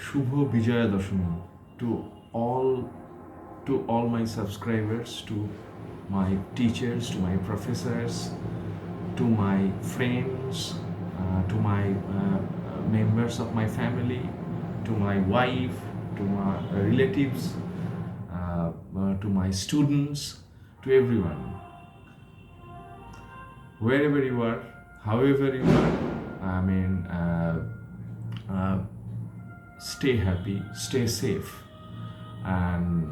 Shubho Bijaya Dashami to all to all my subscribers, to my teachers, to my professors, to my friends, to my members of my family, to my wife, to my relatives, to my students, to everyone. Wherever you are, however you are, stay happy, stay safe, and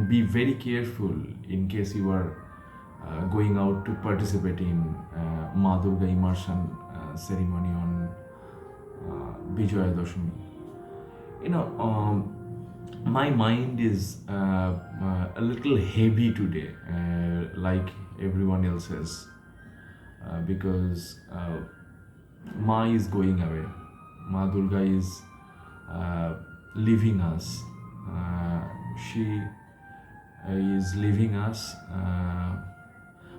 be very careful in case you are going out to participate in Ma Durga immersion ceremony on Bijaya Dashami. My mind is a little heavy today, like everyone else's, because Ma is going away. Ma Durga is leaving us. She is leaving us,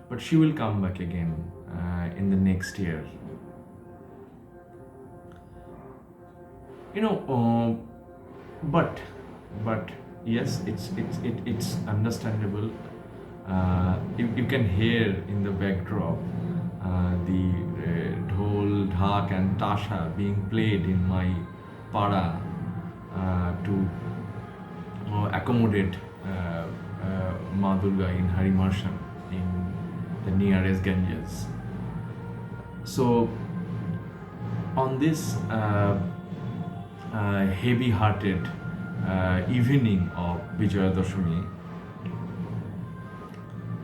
but she will come back again in the next year. But yes, it's understandable. You can hear in the backdrop the dhol, dhak and tasha being played in my pada to accommodate Ma Durga in her immersion in the nearest Ganges. So on this heavy-hearted evening of Bijaya Dashami,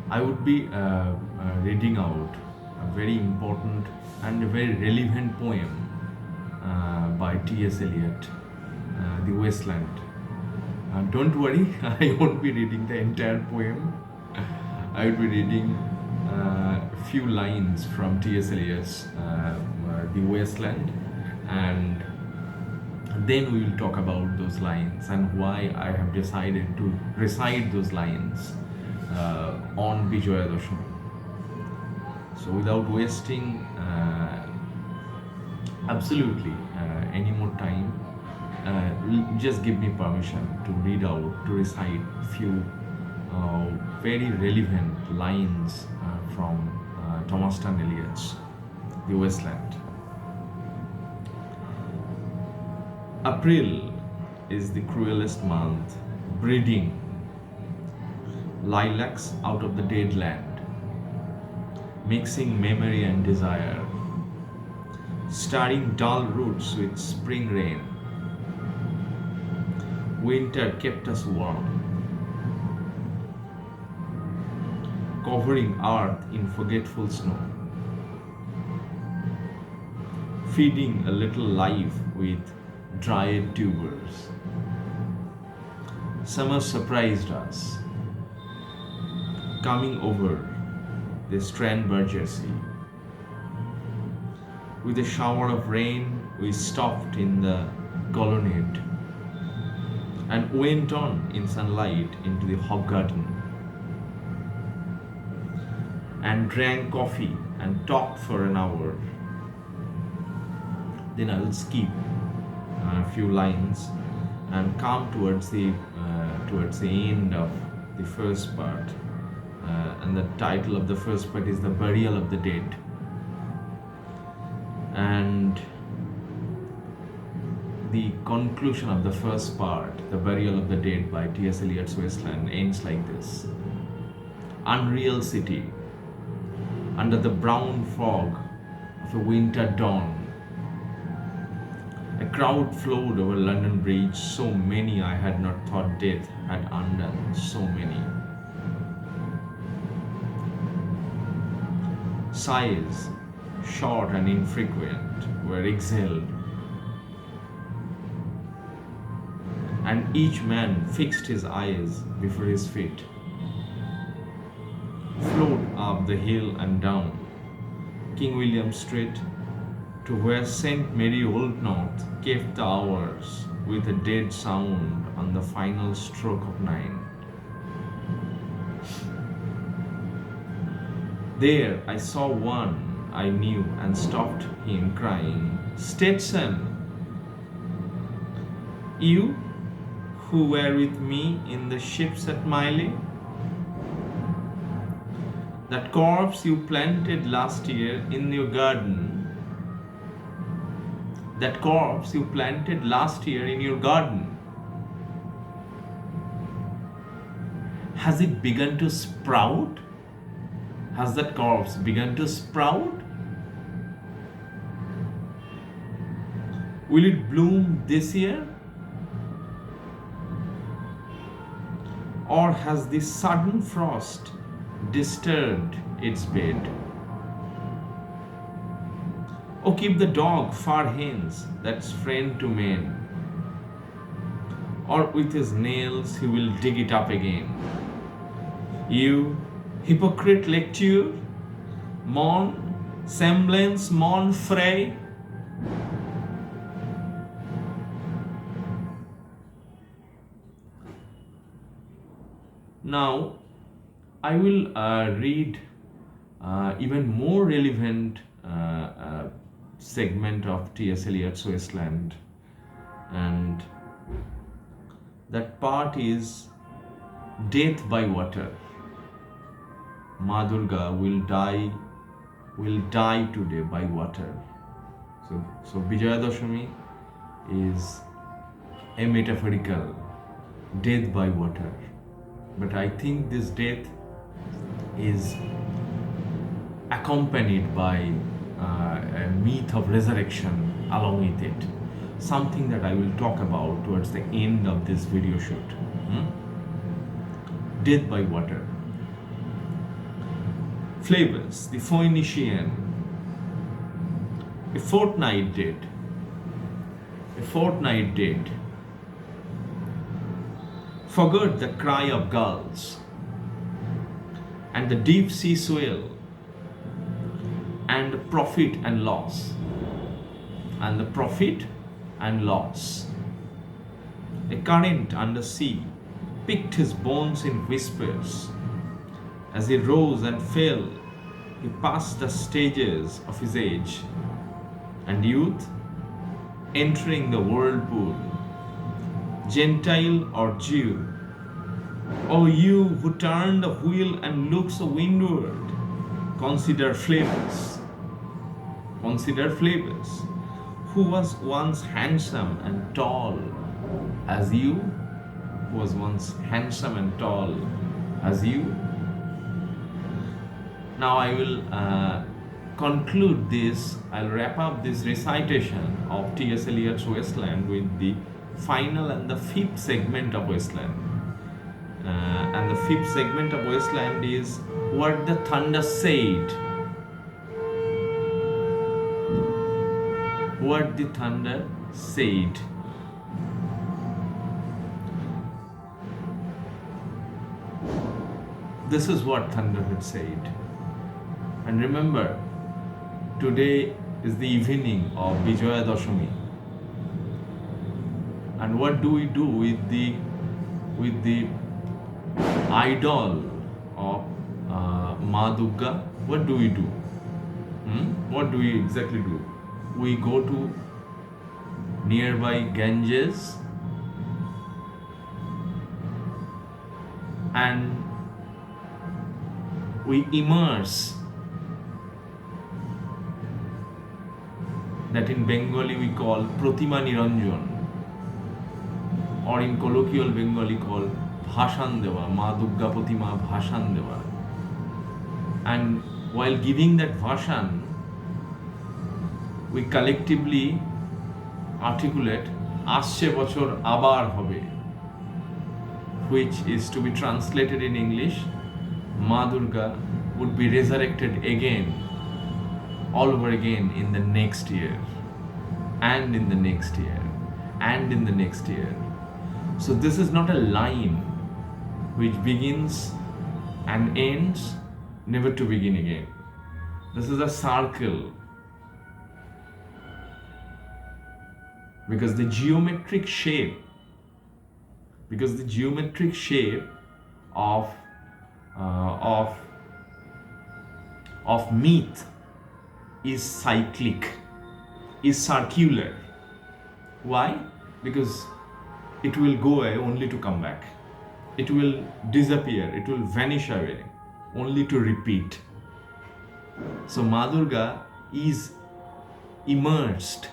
I would be reading out a very important and a very relevant poem by T.S. Eliot, The Wasteland. Don't worry, I won't be reading the entire poem. I will be reading a few lines from T.S. Eliot's The Wasteland, and then we will talk about those lines and why I have decided to recite those lines on Bijaya Dashami. So without wasting absolutely any more time, just give me permission to read out, to recite few very relevant lines from Thomas Tan Eliot's The Wasteland. April is the cruelest month, breeding lilacs out of the dead land, mixing memory and desire, starring dull roots with spring rain. Winter kept us warm, covering earth in forgetful snow, feeding a little life with dried tubers. Summer surprised us, coming over the Strandberger Sea. With a shower of rain, we stopped in the colonnade and went on in sunlight into the Hofgarten and drank coffee and talked for an hour. Then I will skip a few lines and come towards the end of the first part, and the title of the first part is The Burial of the Dead. And the conclusion of the first part, The Burial of the Dead by T.S. Eliot's Wasteland, ends like this. Unreal city, under the brown fog of a winter dawn, a crowd flowed over London Bridge, so many I had not thought death had undone, so many. Sighs, short and infrequent, were exhaled, and each man fixed his eyes before his feet. Flowed up the hill and down King William Street to where St. Mary Old North kept the hours with a dead sound on the final stroke of 9. There I saw one I knew and stopped him, crying, "Stetson, You who were with me in the ships at Mylae, that corpse you planted last year in your garden, that corpse you planted last year in your garden, has it begun to sprout? Has that corpse begun to sprout? Will it bloom this year? Or has the sudden frost disturbed its bed? Oh, keep the dog far hence, that's friend to men, or with his nails he will dig it up again. You hypocrite lecture, mon semblance mon fray. Now, I will read even more relevant segment of T.S. Eliot's Wasteland, and that part is death by water. Ma Durga will die today by water. So Bijaya Dashami is a metaphorical death by water. But I think this death is accompanied by a myth of resurrection along with it. Something that I will talk about towards the end of this video shoot. Death by water. Flavors, the Phoenician. A fortnight dead. A fortnight dead. Forgot the cry of gulls and the deep sea swell and the profit and loss. And the profit and loss. A current under sea picked his bones in whispers. As he rose and fell, he passed the stages of his age and youth, entering the whirlpool, Gentile or Jew. O you who turn the wheel and looks windward, consider flavors. Consider flavors. Who was once handsome and tall as you? Who was once handsome and tall as you? Now I will conclude this. I'll wrap up this recitation of T.S. Eliot's Wasteland with the final and the fifth segment of Wasteland. And the fifth segment of Wasteland is what the thunder said. What the thunder said. This is what thunder had said. And remember, today is the evening of Bijaya Dashami. And what do we do with the idol of Ma Durga? What do we do? What do we exactly do? We go to nearby Ganges and we immerse, that in Bengali we call Pratima Niranjan, or in colloquial Bengali called Bhashan Dewa, Ma Durga Pratima Bhashan Dewa. And while giving that Bhashan, we collectively articulate Asche Bochor Abar Hobe, which is to be translated in English, Ma Durga would be resurrected again, all over again in the next year, and in the next year, and in the next year. So this is not a line which begins and ends, never to begin again. This is a circle. Because the geometric shape of myth is cyclic, is circular. Why? Because it will go away only to come back. It will disappear, it will vanish away only to repeat. So Ma Durga is immersed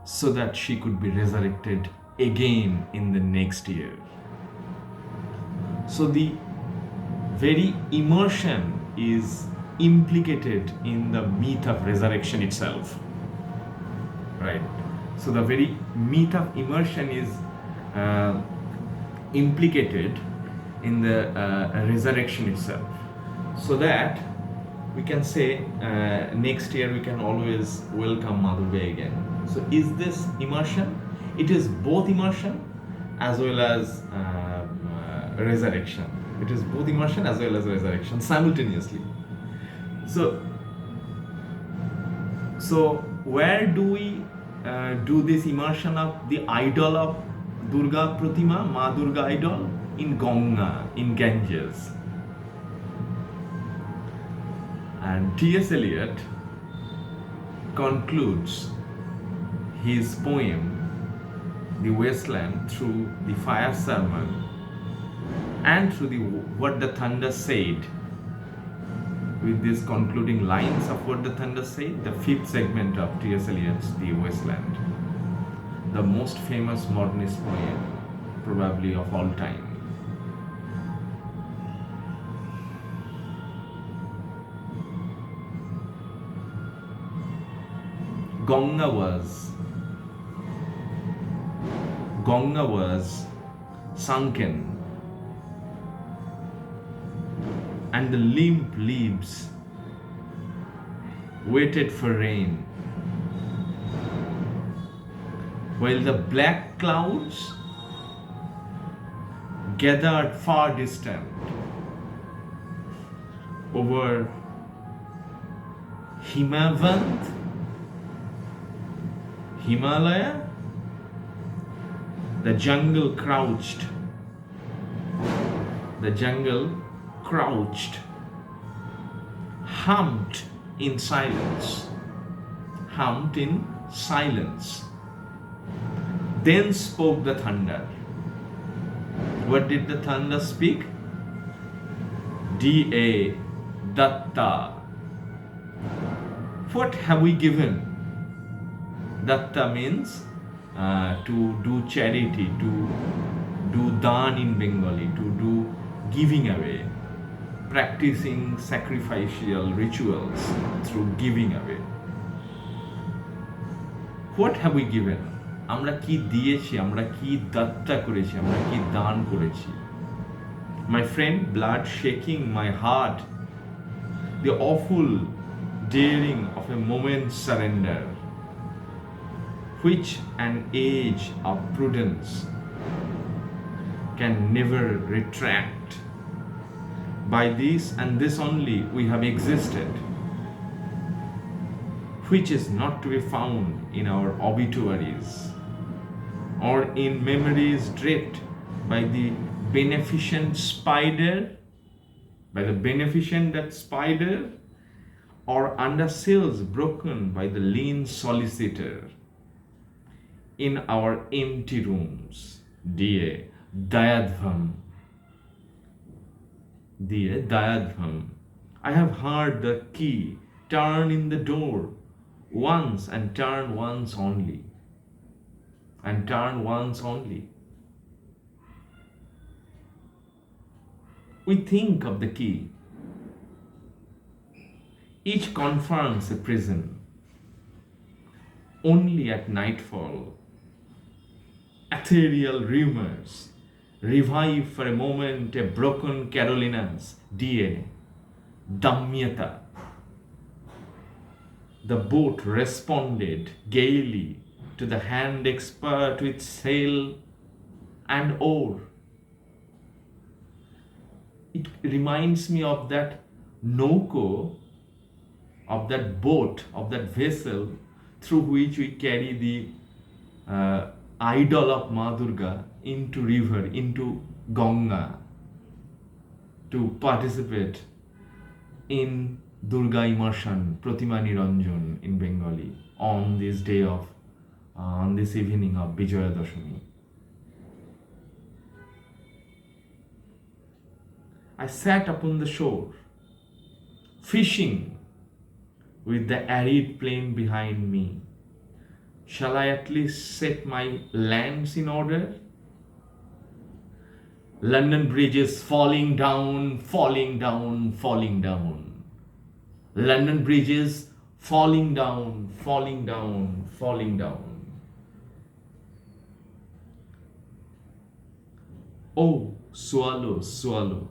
so that she could be resurrected again in the next year. So the very immersion is implicated in the myth of resurrection itself, right? So the very myth of immersion is implicated in the resurrection itself, so that we can say next year we can always welcome Ma Durga again. So is this immersion? It is both immersion as well as resurrection. It is both immersion as well as resurrection simultaneously. So where do we do this immersion of the idol of Durga Pratima, Ma Durga idol? In Ganga, in Ganges. And T.S. Eliot concludes his poem, The Wasteland, through the fire sermon and through the What the Thunder Said, with these concluding lines of What the Thunder Said, the fifth segment of T.S. Eliot's The Wasteland, the most famous modernist poem probably of all time. Ganga was sunken, and the limp leaves waited for rain, while the black clouds gathered far distant over Himavant, Himalaya. The jungle crouched, humped in silence. Then spoke the thunder. What did the thunder speak? Datta. What have we given? Datta means to do charity, to do dan in Bengali, to do giving away, practicing sacrificial rituals through giving away. What have we given? আমরা কি দিয়েছি, আমরা কি দাত্তা করেছি, আমরা কি দান করেছি? My friend, blood shaking my heart, the awful daring of a moment's surrender, which an age of prudence can never retract. By this and this only we have existed, which is not to be found in our obituaries or in memories draped by the beneficent spider, or under seals broken by the lean solicitor in our empty rooms. Dayadhvam. I have heard the key turn in the door once and turn once only. We think of the key. Each confirms a prison. Only at nightfall, aethereal rumours revive for a moment a broken Coriolanus, Damyata. The boat responded gaily to the hand expert with sail and oar. It reminds me of that nauko, of that boat, of that vessel through which we carry the idol of Ma Durga into river, into Ganga, to participate in Durga immersion, Pratima Niranjan in Bengali, on this day of, on this evening of Bijaya Dashami. I sat upon the shore, fishing with the arid plain behind me. Shall I at least set my lands in order? London Bridge is falling down, falling down, falling down. London Bridge is falling down, falling down, falling down. Oh, swallow, swallow,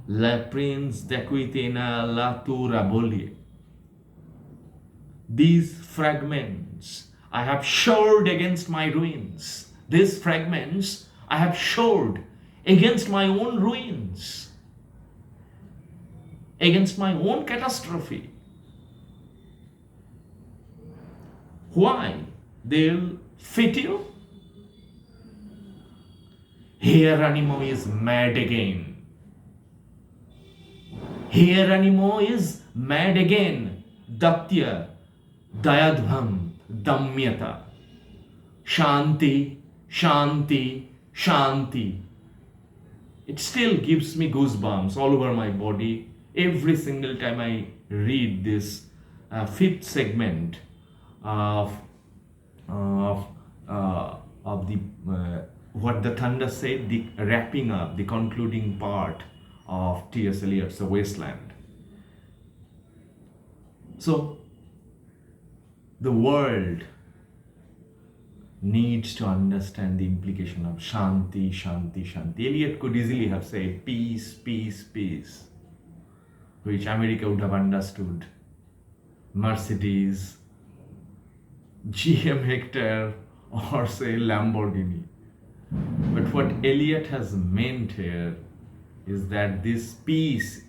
la prince daquitena la tura bolie. These fragments I have shored against my ruins. These fragments I have shored against my own ruins, against my own catastrophe. Why? They'll fit you? Hieronimo is mad again. Hieronimo is mad again. Datta, Dayadhvam, Damyata. Shanti, Shanti, Shanti. It still gives me goosebumps all over my body every single time I read this fifth segment of the what the thunder said, the wrapping up, the concluding part of T.S. Eliot's The Wasteland. So the world needs to understand the implication of Shanti, Shanti, Shanti. Eliot could easily have said peace, peace, peace, which America would have understood. Mercedes, GM Hector, or say Lamborghini. But what Eliot has meant here is that this peace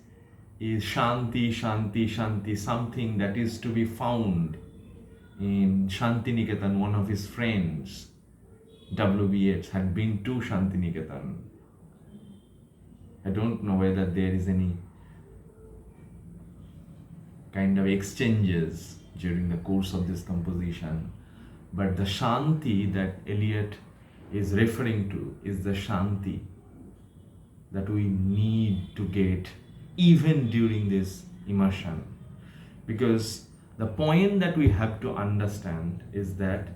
is Shanti, Shanti, Shanti, something that is to be found in Shantiniketan. One of his friends, W.B.H., had been to Shantiniketan. I don't know whether there is any kind of exchanges during the course of this composition, but the Shanti that Eliot is referring to is the Shanti that we need to get even during this immersion. Because the point that we have to understand is that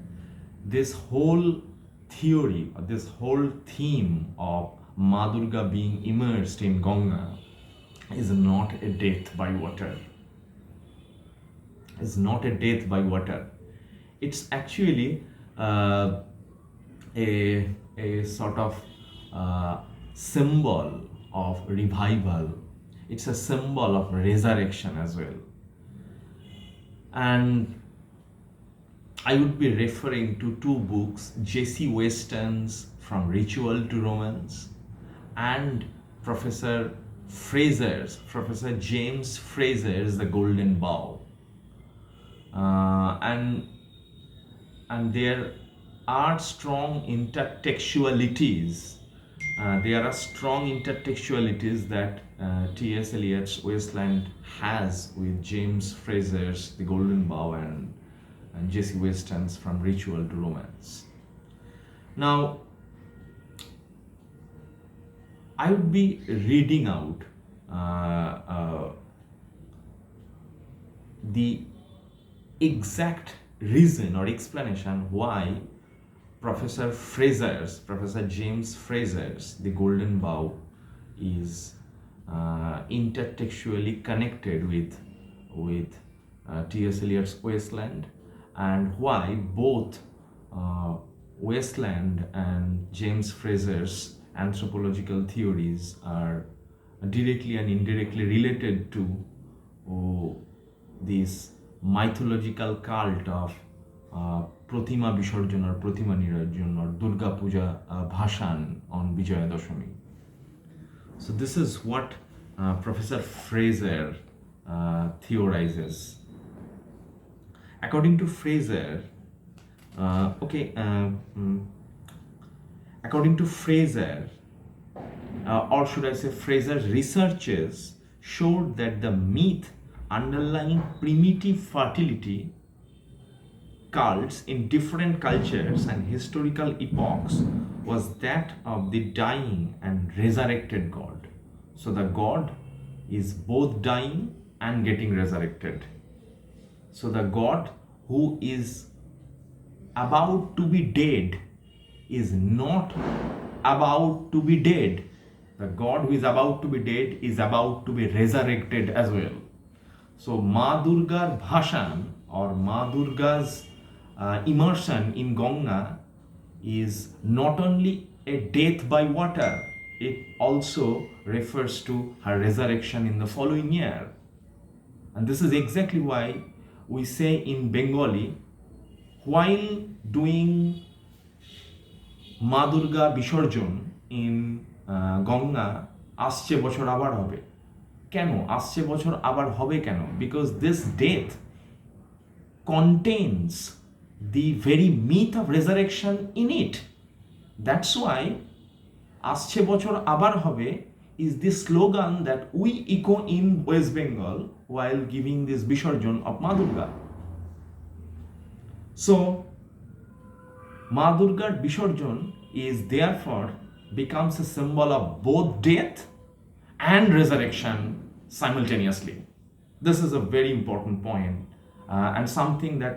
this whole theory, or this whole theme of Ma Durga being immersed in Ganga is not a death by water. It's not a death by water. It's actually a sort of symbol of revival. It's a symbol of resurrection as well. And I would be referring to two books, J.C. Weston's From Ritual to Romance and Professor James Fraser's The Golden Bough. And there are strong intertextualities. That T.S. Eliot's Wasteland has with James Fraser's The Golden Bough and J.C. Weston's From Ritual to Romance. Now, I would be reading out the exact reason or explanation why Professor James Fraser's The Golden Bough is intertextually connected with T.S. Eliot's Wasteland, and why both Wasteland and James Fraser's anthropological theories are directly and indirectly related to this mythological cult of Pratima Visarjon or Pratima Nirajon or Durga Puja Bhashan on Bijaya Dashami. So this is what Professor Fraser theorizes. According to Fraser, or should I say Fraser's researches showed that the myth underlying primitive fertility cults in different cultures and historical epochs was that of the dying and resurrected god. So the god is both dying and getting resurrected. So the god who is about to be dead is not about to be dead. The god who is about to be dead is about to be resurrected as well. So Ma Durga's bhashan or Ma Durga's immersion in Ganga is not only a death by water, it also refers to her resurrection in the following year. And this is exactly why we say in Bengali, while doing Ma Durga Bishorjon in Ganga, আসছে বছর আবার হবে কেন আসছে বছর আবার হবে কেন because this death contains the very myth of resurrection in it. That's why আসছে বছর আবার হবে is the slogan that we echo in West Bengal while giving this Bishorjon of Ma Durga. So Ma Durga's Bishorjon is therefore becomes a symbol of both death and resurrection simultaneously. This is a very important point and something that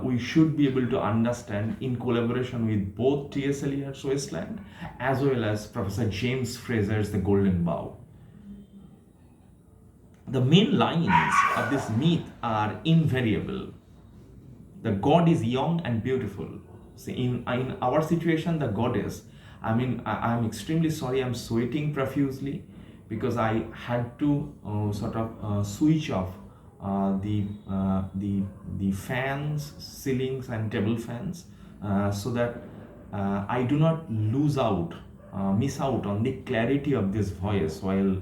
we should be able to understand in collaboration with both T.S. Eliot's Wasteland as well as Professor James Fraser's The Golden Bough. The main lines of this myth are invariable. The god is young and beautiful. See, in our situation, the goddess, I'm extremely sorry, I'm sweating profusely because I had to switch off the fans, ceilings and table fans so that I do not miss out on the clarity of this voice while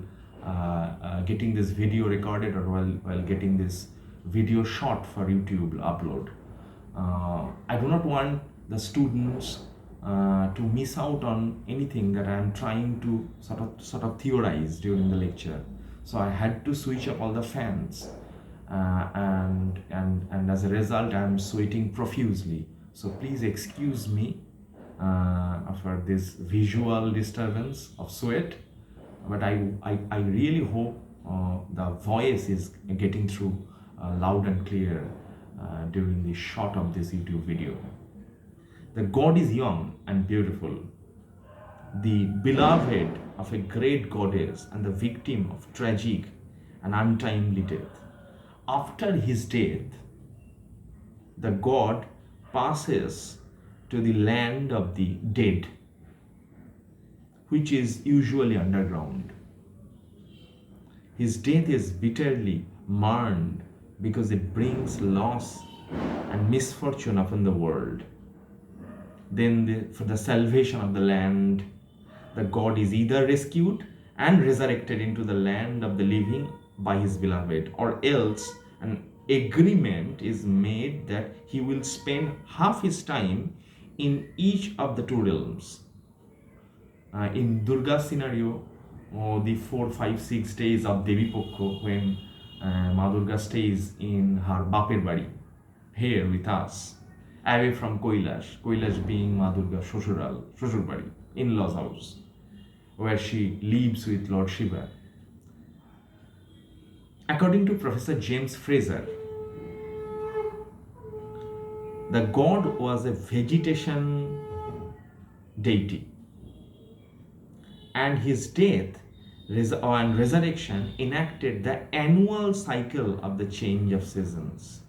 getting this video recorded or while getting this video shot for YouTube upload. I do not want the students to miss out on anything that I am trying to sort of theorize during the lecture. So I had to switch up all the fans, and as a result, I am sweating profusely. So please excuse me for this visual disturbance of sweat, but I really hope the voice is getting through loud and clear during the shot of this YouTube video. The god is young and beautiful, the beloved of a great goddess and the victim of tragic and untimely death. After his death, the god passes to the land of the dead, which is usually underground. His death is bitterly mourned because it brings loss and misfortune upon the world. Then for the salvation of the land, the god is either rescued and resurrected into the land of the living by his beloved, or else an agreement is made that he will spend half his time in each of the two realms. In Durga's scenario, the 4, 5, 6 days of Devi Pokho, when Ma Durga stays in her Bapir Bari, here with us, away from Kailash being Ma Durga's Shoshur Bari, in-laws house, where she lives with Lord Shiva. According to Professor James Fraser, the god was a vegetation deity, and his death and resurrection enacted the annual cycle of the change of seasons.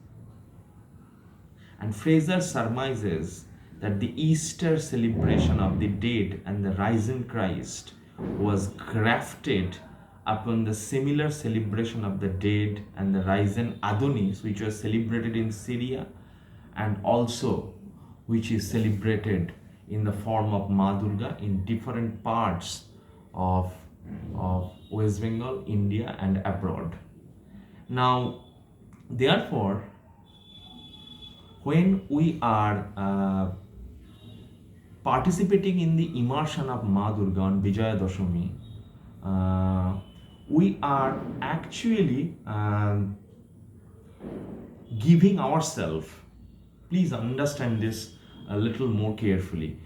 And Fraser surmises that the Easter celebration of the dead and the risen Christ was grafted upon the similar celebration of the dead and the risen Adonis, which was celebrated in Syria and also which is celebrated in the form of Ma Durga in different parts of West Bengal, India and abroad. Now, therefore, when we are participating in the immersion of Ma Durga on Bijaya Dashami, we are actually giving ourselves, please understand this a little more carefully.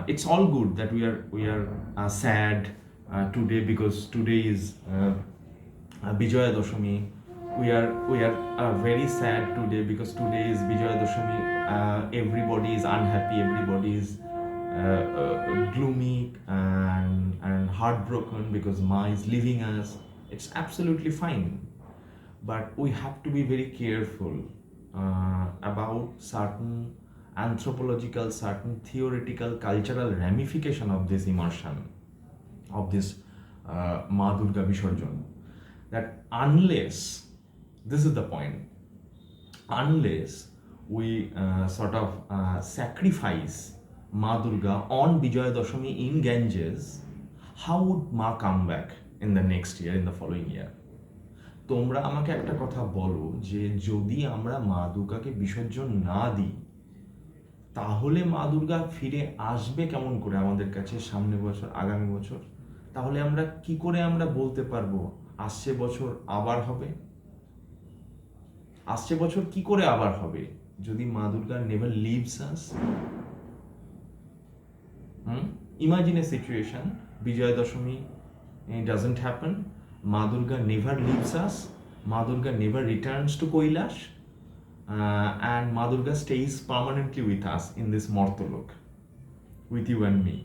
It's all good that we are sad, today, because today is Bijaya Dashami. We are very sad today because today is Bijaya Dashami. Everybody is unhappy. Everybody is gloomy and heartbroken because Ma is leaving us. It's absolutely fine, but we have to be very careful about certain anthropological, certain theoretical, cultural ramification of this immersion, of this Ma Durga Visarjan. That unless, this is the point, unless we sacrifice Ma Durga on Bijaya Dashami in Ganges, how would Ma come back in the next year, in the following year? তোমরা আমাকে একটা কথা বলো যে যদি আমরা মা দুর্গাকে বিসর্জন না দিই তাহলে মা দুর্গা ফিরে আসবে কেমন করে আমাদের কাছে সামনে বছর, আগামী বছর? তাহলে আমরা কি করে আমরা বলতে পারবো আসছে বছর আবার হবে? আসছে বছর কি করে আবার হবে যদি মা Durga never leaves us? Imagine a situation, Bijaya Dashami doesn't happen, Ma Durga never leaves us, Ma Durga never returns to Kailash, and Ma Durga stays permanently with us in this Mortolok, with you and me.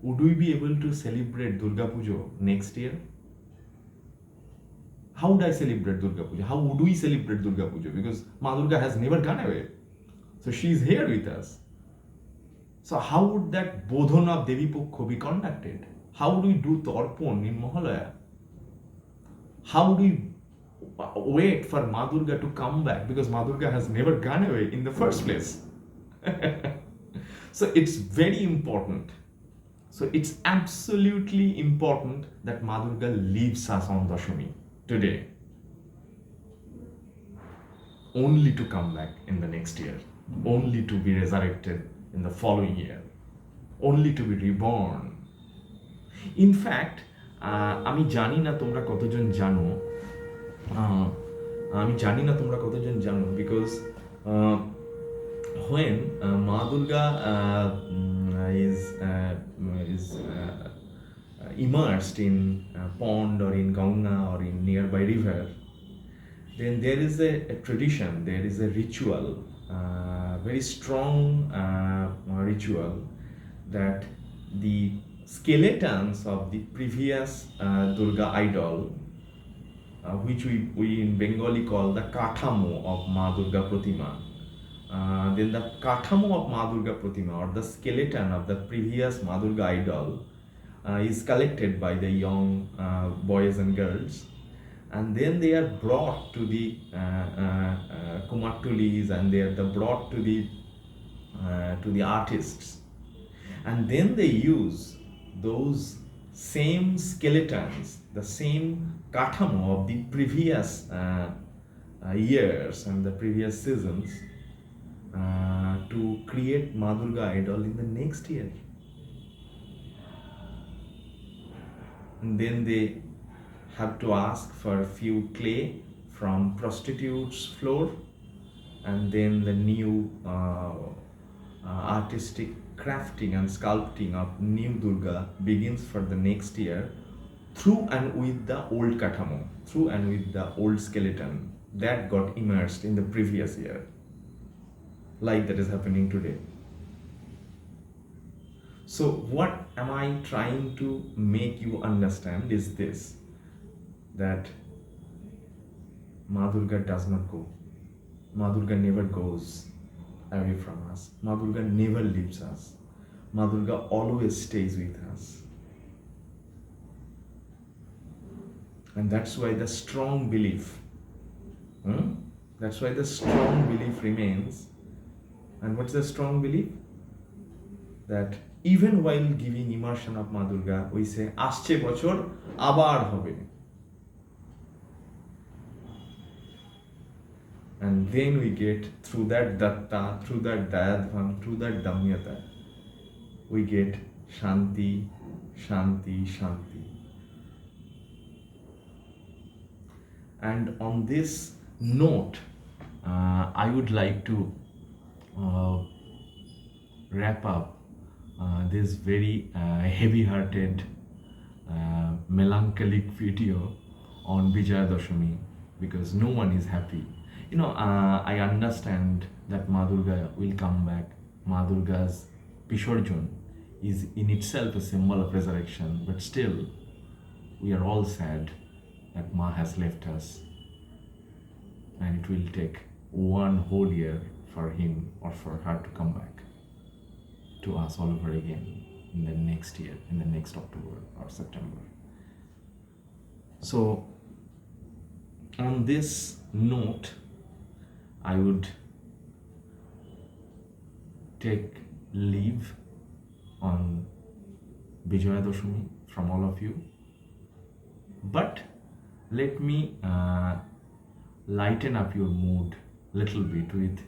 Would we be able to celebrate Durga Pujo next year? How would I celebrate Durga Puja? How would we celebrate Durga Puja? Because Ma Durga has never gone away. So she is here with us. So how would that Bodhon of Devi Pokho be conducted? How would we do Torpon in Mahalaya? How would we wait for Ma Durga to come back? Because Ma Durga has never gone away in the first place. So it's very important. So it's absolutely important that Ma Durga leaves us on Dashami today, only to come back in the next year, only to be resurrected in the following year, only to be reborn. In fact, আমি জানি না তোমরা কতজন জানো, because when Ma Durga is immersed in a pond or in Ganga or in nearby river, then there is a tradition, there is a ritual, very strong ritual, that the skeletons of the previous Durga idol, which we in Bengali call the kathamo of Ma Durga Pratima, then the kathamo of Ma Durga Pratima, or the skeleton of the previous Ma Durga idol, is collected by the young boys and girls, and then they are brought to the Kumartulis, and they are brought to the artists, and then they use those same skeletons, the same kathamo of the previous years and the previous seasons to create Ma Durga idol in the next year. And then they have to ask for a few clay from prostitutes' floor, and then the new artistic crafting and sculpting of new Durga begins for the next year, through and with the old kathamo, through and with the old skeleton that got immersed in the previous year, like that is happening today. So what am I trying to make you understand is this, that Ma Durga does not go. Ma Durga never goes away from us. Ma Durga never leaves us. Ma Durga always stays with us. And that's why the strong belief, that's why the strong belief remains. And what's the strong belief? That even while giving immersion of Ma Durga, we say, আসছে বছর আবার হবে. And then we get, through that Datta, through that Dayadhvam, through that Damyata, we get Shanti, Shanti, Shanti. And on this note, I would like to wrap up this very heavy-hearted melancholic video on Bijaya Dashami because no one is happy. I understand that Ma Durga will come back. Ma Durga's Bishorjon is in itself a symbol of resurrection, but still, we are all sad that Ma has left us, and it will take one whole year for him or for her to come back to us all over again in the next year, in the next October or September. So, on this note, I would take leave on Bijaya Dashami from all of you. But let me lighten up your mood little bit with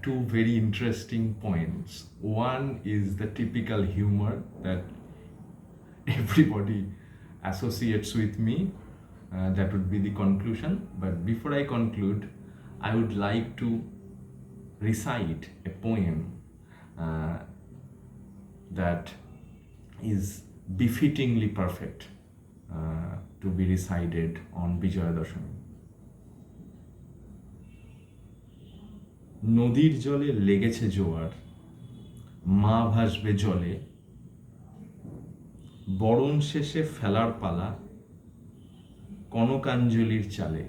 two very interesting points. One is the typical humor that everybody associates with me. That would be the conclusion. But before I conclude, I would like to recite a poem that is befittingly perfect to be recited on Bijaya Dashami. নদীর জলে লেগেছে জোয়ার, মা ভাসবে জলে, বরণ শেষে ফেলার পালা কনকাঞ্জলির চালে।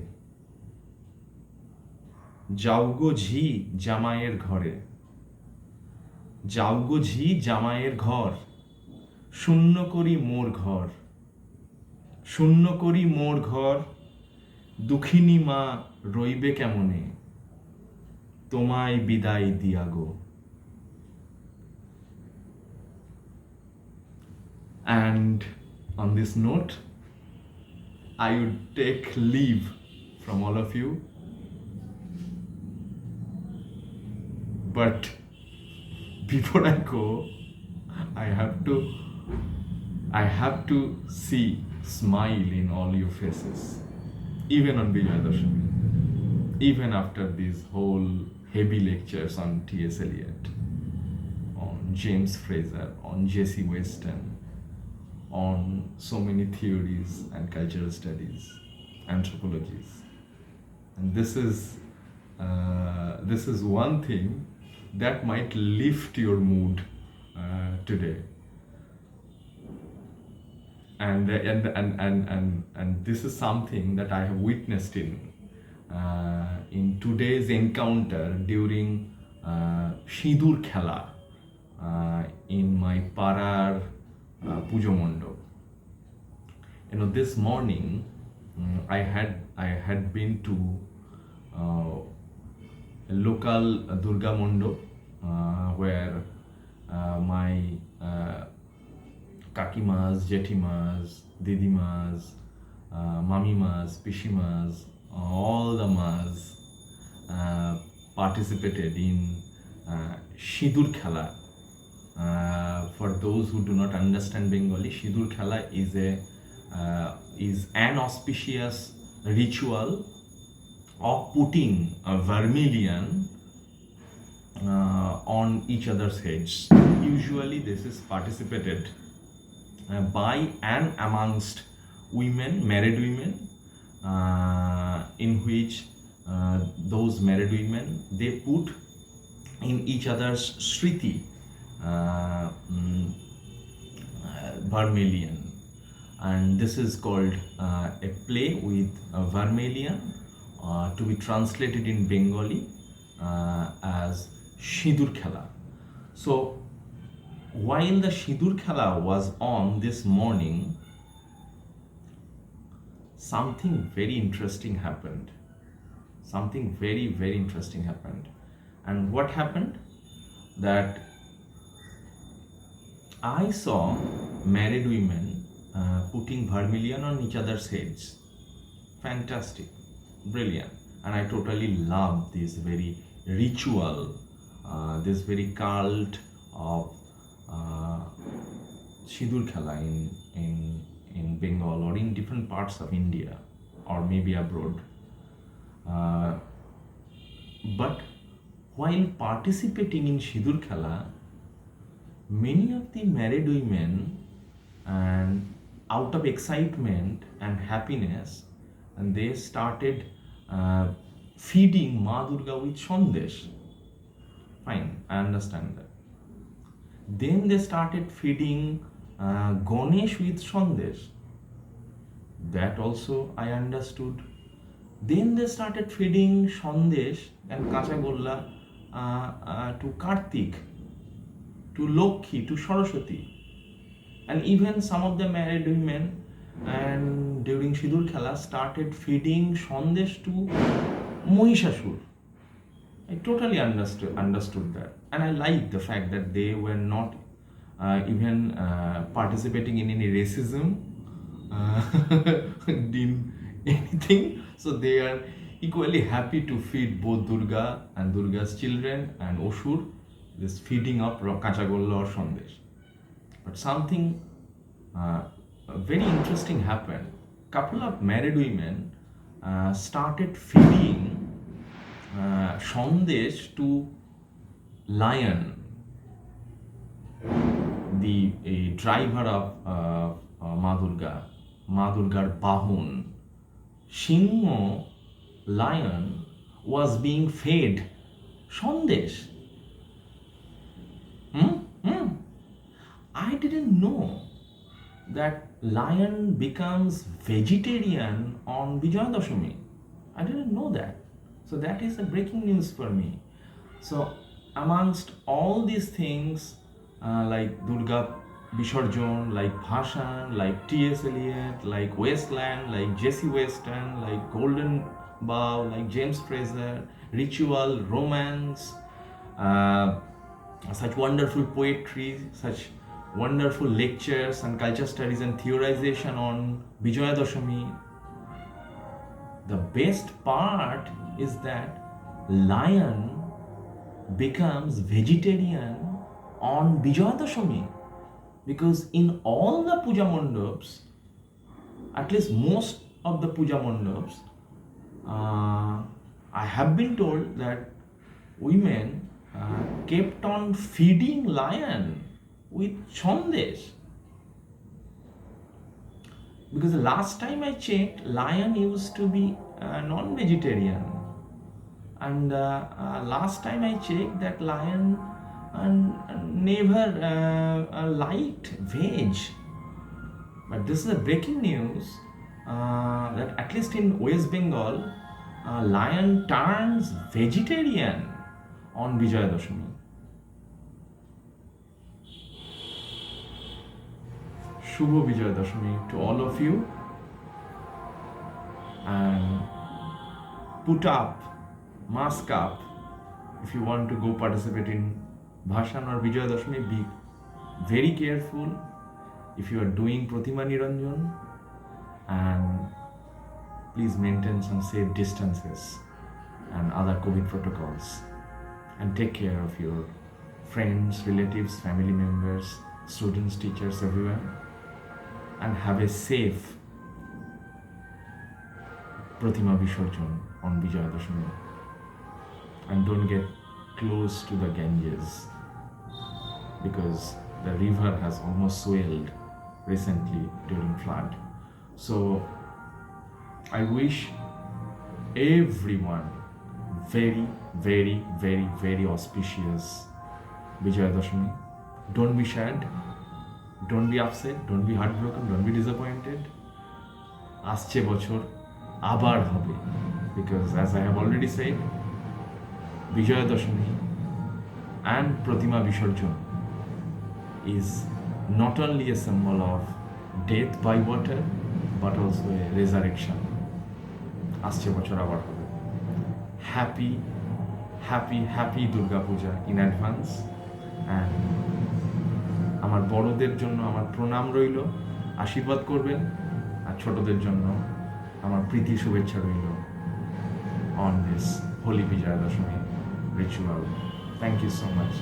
যাওগো ঝি জামাইয়ের ঘরে, যাওগো ঝি জামাইয়ের ঘর, শূন্য করি মোর ঘর, শূন্য করি মোর ঘর, দুঃখিনী মা রইবে কেমনে, তোমায় বিদায় দিয়া গো। And on this note, I would take leave from all of you. But before I go, I have to see smile in all your faces, even on Bijaya Dashami, even after these whole heavy lectures on T.S. Eliot, on James Fraser, on J.C. Weston, on so many theories and cultural studies, anthropologies. And this is one thing that might lift your mood today. And this is something that I have witnessed in today's encounter during Sindur Khela in my parar pujo mondop. This morning I had been to a local Durga mondop where my kakimas, jetimas, didimas, mamimas, pishimas, all the mas participated in Sindur Khela. For those who do not understand Bengali, Sindur Khela is an auspicious ritual of putting a vermilion on each other's heads. Usually this is participated by and amongst women, married women, in which those married women, they put in each other's shriti Vermillion, and this is called a play with Vermillion, to be translated in Bengali as Sindur Khela. So while the Sindur Khela was on this morning, something very interesting happened. Something very, very interesting happened. And what happened? That I saw married women putting vermilion on each other's heads. Fantastic, brilliant. And I totally love this very ritual, this very cult of Sindur Khela in Bengal or in different parts of India or maybe abroad. But while participating in Sindur Khela, many of the married women and out of excitement and happiness, and they started feeding Ma Durga with Sandesh. Fine, I understand that. Then they started feeding Ganesh with Sandesh. That also I understood. Then they started feeding Sandesh and Kachagolla to Kartik, to Lokhi, to Saraswati. And even some of the married women and during Sidur Khela started feeding Sandesh to Mohishasur. I totally understood that. And I like the fact that they were not even participating in any racism, in anything. So they are equally happy to feed both Durga and Durga's children and Osur, this feeding up Kachagolla or Sandesh. But something very interesting happened. Couple of married women started feeding Sandesh to Lion, the driver of Ma Durga's Bahun. Singho, lion, was being fed Sandesh. I didn't know that lion becomes vegetarian on Bijaya Dashami. I didn't know that. So that is a breaking news for me. So amongst all these things, like Durga Visarjon, like Bhashan, like T.S. Eliot, like Wasteland, like Jesse Weston, like Golden Bough, like James Fraser, ritual, romance, such wonderful poetry, such wonderful lectures and culture studies and theorization on Bijaya Dashami. The best part is that lion becomes vegetarian on Bijaya Dashami, because in all the puja mandaps, at least most of the puja mandaps, I have been told that women kept on feeding lion with Sandesh. Because the last time I checked, lion used to be non-vegetarian. And last time I checked, that lion never liked veg. But this is a breaking news that at least in West Bengal, lion turns vegetarian on Bijaya Dashami. Shubho Bijaya Dashami to all of you, and put up, mask up if you want to go participate in Bhashan or Bijaya Dashami. Be very careful if you are doing Pratima Niranjan, and please maintain some safe distances and other COVID protocols, and take care of your friends, relatives, family members, students, teachers, everyone, and have a safe Pratima Visarjon on Bijaya Dashami. And don't get close to the Ganges, because the river has almost swelled recently during flood. So I wish everyone very, very, very, very auspicious Bijaya Dashami. Don't be sad, don't be upset, don't be heartbroken, don't be disappointed. আসছে বছর আবার হবে, because as I have already said, Bijaya Dashami and Pratima Visarjon is not only a symbol of death by water, but also a resurrection. আসছে বছর আবার হবে. Happy, happy, happy Durga Puja in advance. And আমার বড়দের জন্য আমার প্রণাম রইল, আশীর্বাদ করবেন, আর ছোটদের জন্য আমার প্রীতি শুভেচ্ছা রইল on this holy Bijaya Dashami ritual. Thank you so much.